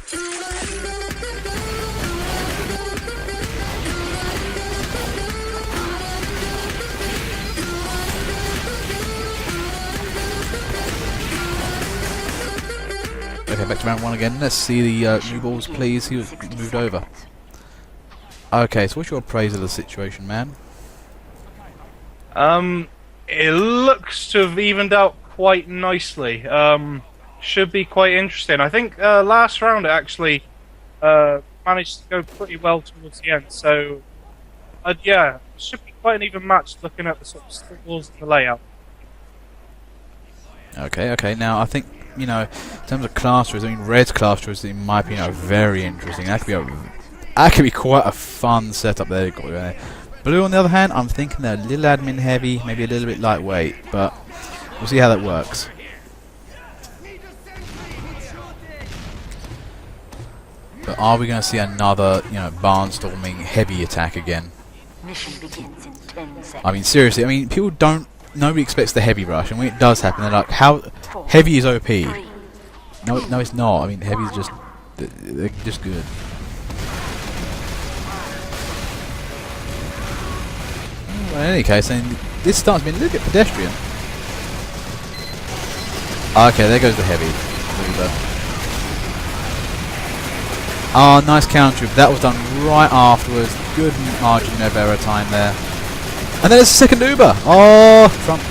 Okay, back to round one again. Let's see the new balls, please. He was moved over. Okay, so what's your appraisal of the situation, man? It looks to have evened out quite nicely. Should be quite interesting. I think last round it actually managed to go pretty well towards the end. So, yeah, it should be quite an even match looking at the sort of scores and the layout. Okay. Now, I think, you know, in terms of class choice, I mean, Red's class choice, it might be, you know, very interesting. That could be quite a fun setup there. Blue, on the other hand, I'm thinking they're a little admin heavy, maybe a little bit lightweight, but we'll see how that works. But are we going to see another, you know, barnstorming heavy attack again? I mean, seriously, I mean, nobody expects the heavy rush, and when it does happen, they're like, how heavy is OP? No, it's not. I mean, heavy's just, they're just good. Well, in any case, I mean, this starts being a little bit pedestrian. Okay, there goes the heavy. Oh, nice counter. That was done right afterwards. Good margin of error time there. And then there's a second Uber. Oh, Trump.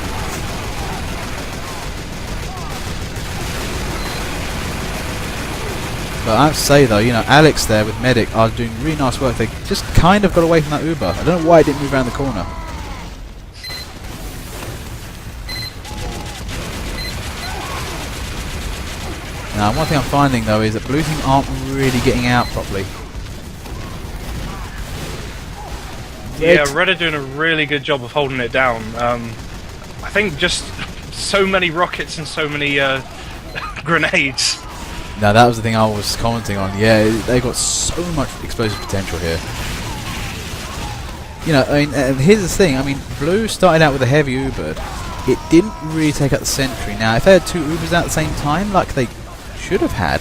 But I have to say though, you know, Alex there with Medic are doing really nice work. They just kind of got away from that Uber. I don't know why it didn't move around the corner. Now, one thing I'm finding though is that blue team aren't really getting out properly. Yeah, Red are doing a really good job of holding it down. I think just so many rockets and so many grenades. Now that was the thing I was commenting on. Yeah, they've got so much explosive potential here. You know, I mean, here's the thing. I mean, blue started out with a heavy Uber. It didn't really take out the sentry. Now, if they had two Ubers out at the same time, like they should have had,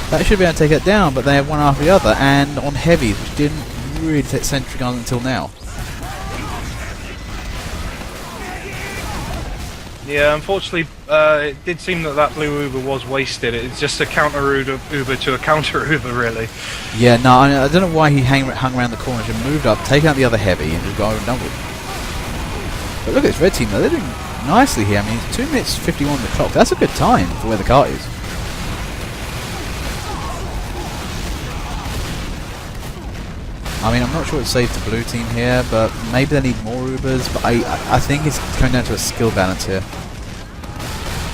that should be able to take it down. But they have one after the other, and on heavies, which didn't really take sentry guns until now. Yeah, unfortunately, it did seem that blue Uber was wasted. It's just a counter Uber to a counter Uber, really. Yeah, no, I don't know why he hung around the corner. Should have moved up, taken out the other heavy, and just got over and done with. But look at this red team though; they're doing nicely here. I mean, it's 2 minutes 51 on the clock. That's a good time for where the cart is. I mean, I'm not sure it's safe to blue team here, but maybe they need more Ubers. But I think it's coming down to a skill balance here.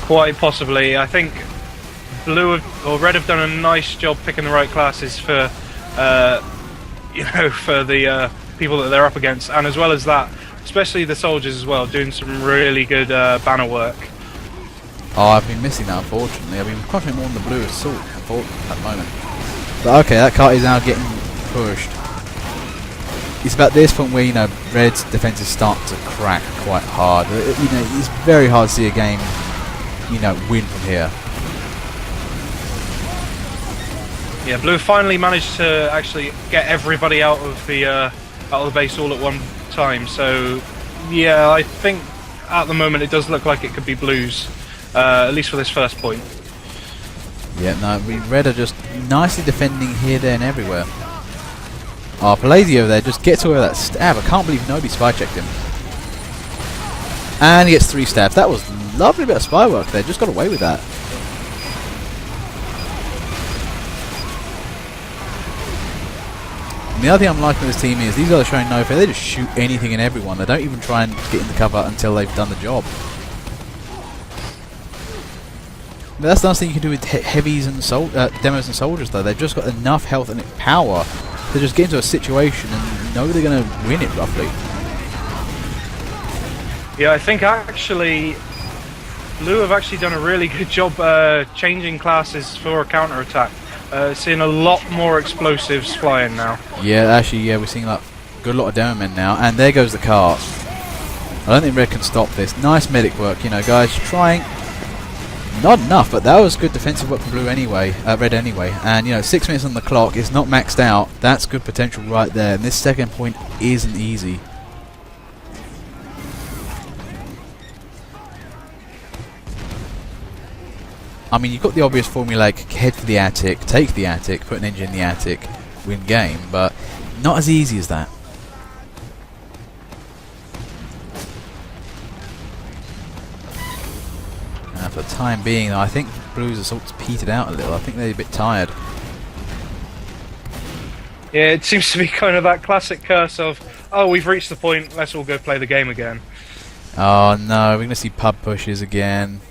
Quite possibly. I think blue or red have done a nice job picking the right classes for, you know, for the people that they're up against, and as well as that, especially the soldiers as well, doing some really good banner work. Oh, I've been missing that, unfortunately. I've been concentrating more on the blue assault at the moment. But okay, that cart is now getting pushed. It's about this point where, you know, red's defenses start to crack quite hard. You know, it's very hard to see a game, you know, win from here. Yeah, blue finally managed to actually get everybody out of the base all at one time. So, yeah, I think at the moment it does look like it could be blues, at least for this first point. Yeah, no, red are just nicely defending here, there, and everywhere. Oh, Palladio there just gets away with that stab. I can't believe nobody spy checked him. And he gets 3 stabs. That was lovely bit of spy work there. Just got away with that. And the other thing I'm liking with this team is these guys are showing no fear. They just shoot anything and everyone. They don't even try and get into cover until they've done the job. But that's the nice thing you can do with heavies and demos and soldiers, though. They've just got enough health and power to just get into a situation and know they're going to win it, roughly. Yeah, I think actually blue have actually done a really good job changing classes for a counter-attack. Seeing a lot more explosives flying now. Yeah, actually, yeah, we're seeing like a good lot of demo men now. And there goes the cart. I don't think red can stop this. Nice medic work, you know, guys. Trying. Not enough, but that was good defensive work from blue anyway, red anyway. And you know, 6 minutes on the clock is not maxed out. That's good potential right there. And this second point isn't easy. I mean, you've got the obvious formulaic head for the attic, take the attic, put an engine in the attic, win game, but not as easy as that. For the time being, I think Blue's assault's petered out a little. I think they're a bit tired. Yeah, it seems to be kind of that classic curse of, oh, we've reached the point, let's all go play the game again. Oh no, we're going to see pub pushes again.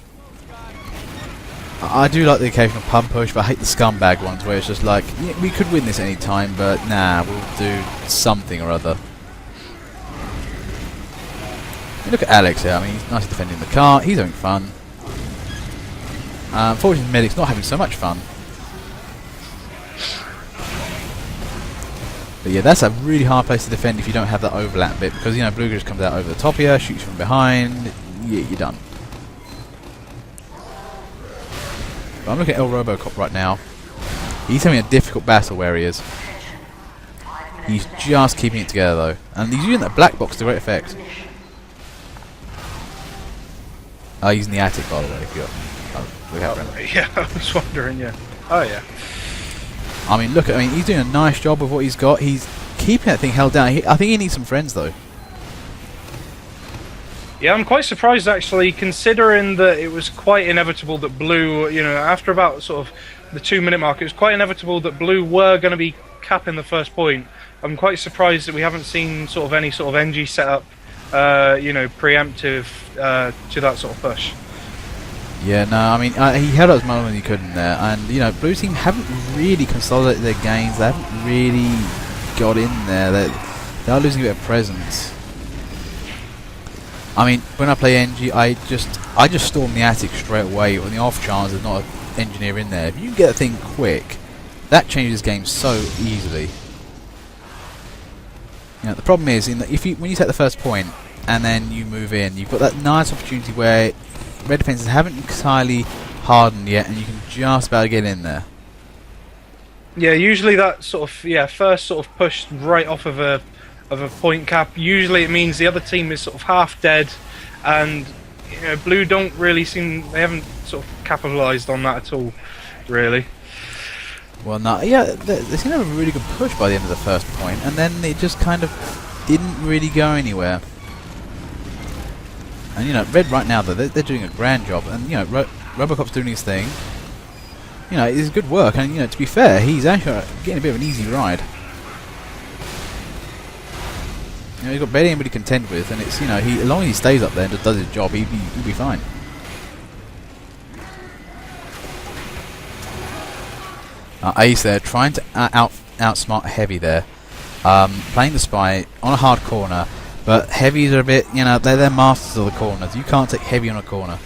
I do like the occasional pub push, but I hate the scumbag ones where it's just like, yeah, we could win this any time, but nah, we'll do something or other. Look at Alex here. I mean, he's nicely defending the car. He's having fun. Unfortunately, Medic's not having so much fun. But yeah, that's a really hard place to defend if you don't have that overlap bit, because, you know, Blue just comes out over the top here, shoots from behind, yeah, you're done. But I'm looking at El Robocop right now. He's having a difficult battle where he is. He's just keeping it together though, and he's using that black box to great effect. He's in the attic, by the way, if you're... look out for him. Yeah, I was wondering, yeah. Oh, yeah. I mean, look, I mean, he's doing a nice job with what he's got. He's keeping that thing held down. I think he needs some friends, though. Yeah, I'm quite surprised, actually, considering that it was quite inevitable that Blue, you know, after about sort of the 2-minute mark, it was quite inevitable that Blue were going to be capping the first point. I'm quite surprised that we haven't seen sort of any sort of NG setup, you know, preemptive to that sort of push. Yeah, no, I mean, he held up as much as he could in there, and, you know, Blue team haven't really consolidated their gains. They haven't really got in there. They are losing a bit of presence. I mean, when I play NG, I just storm the attic straight away on the off chance there's not an engineer in there. If you get a thing quick, that changes the game so easily. You know, the problem is when you take the first point and then you move in, you've got that nice opportunity where red defenses haven't entirely hardened yet, and you can just about get in there. Yeah, usually that sort of first sort of push right off of a point cap. Usually it means the other team is sort of half dead, and you know, Blue don't really they haven't sort of capitalised on that at all, really. Well, no, yeah, they seem to have a really good push by the end of the first point, and then it just kind of didn't really go anywhere. And you know, red right now though, they're doing a grand job, and you know, Robocop's doing his thing. You know, it's good work, and you know, to be fair, he's actually getting a bit of an easy ride. You know, he's got barely anybody to contend with, and it's, you know, as long as he stays up there and just does his job, he'll be fine. Ace there, trying to outsmart Heavy there, playing the spy on a hard corner. But Heavies are a bit, you know, they're masters of the corners. You can't take Heavy on a corner.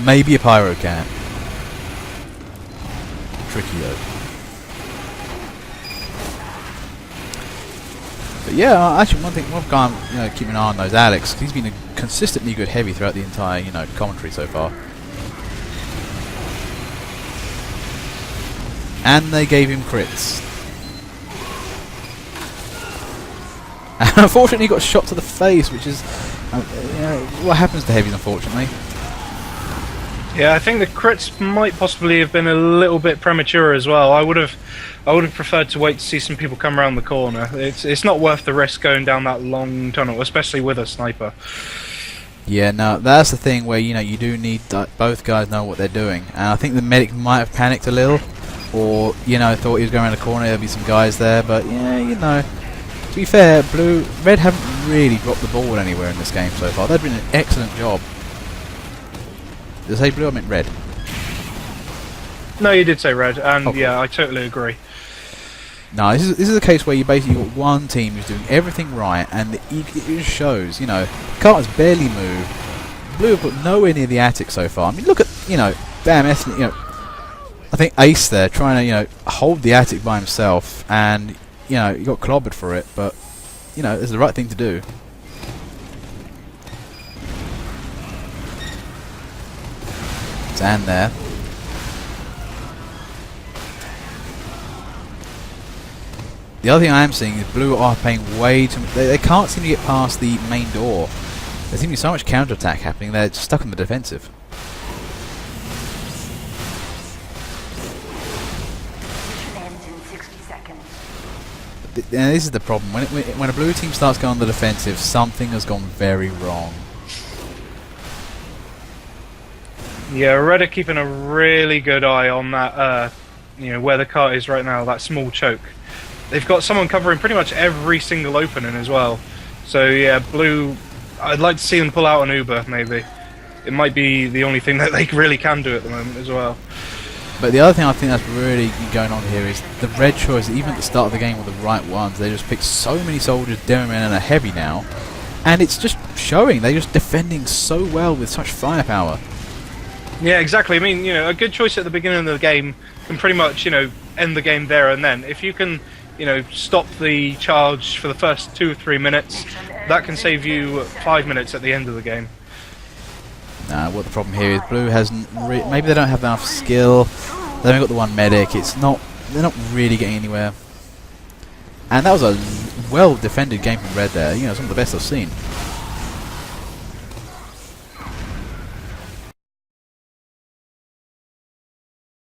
Maybe a Pyro can. Tricky though. But yeah, actually one guy I'm, you know, keeping an eye on though is Alex. He's been a consistently good Heavy throughout the entire, you know, commentary so far. And they gave him crits. And unfortunately he got shot to the face, which is you know, what happens to Heavies, unfortunately. Yeah, I think the crits might possibly have been a little bit premature as well. I would have preferred to wait to see some people come around the corner. It's not worth the risk going down that long tunnel, especially with a sniper. Yeah, no, that's the thing where, you know, you do need both guys know what they're doing. And I think the medic might have panicked a little, or, you know, thought he was going around the corner, there'll be some guys there, but yeah, you know. To be fair, Red haven't really dropped the ball anywhere in this game so far. They've been an excellent job. Did I say Blue? I meant Red. No, you did say Red, and okay. Yeah, I totally agree. No, this is a case where you basically got one team who's doing everything right, and it just shows. You know, Carter's barely moved. Blue have got nowhere near the attic so far. I mean, look at, you know, damn, you know, I think Ace there trying to, you know, hold the attic by himself, and you know, he got clobbered for it, but you know, it's the right thing to do. Stand there. The other thing I am seeing is blue are paying way too much. They can't seem to get past the main door. There seems to be so much counterattack happening, they're just stuck on the defensive. And this is the problem. When a blue team starts going on the defensive, something has gone very wrong. Yeah, red are keeping a really good eye on that, where the cart is right now, that small choke. They've got someone covering pretty much every single opening as well. So yeah, blue, I'd like to see them pull out an Uber, maybe. It might be the only thing that they really can do at the moment as well. But the other thing I think that's really going on here is the red choice, even at the start of the game, were the right ones. They just picked so many soldiers, Demomen and a heavy now, and it's just showing. They're just defending so well with such firepower. Yeah, exactly. I mean, a good choice at the beginning of the game can pretty much, end the game there and then. If you can, stop the charge for the first 2 or 3 minutes, that can save you 5 minutes at the end of the game. Nah, what the problem here is blue hasn't. Maybe they don't have enough skill. They haven't got the one medic. They're not really getting anywhere. And that was a well defended game from red there. Some of the best I've seen.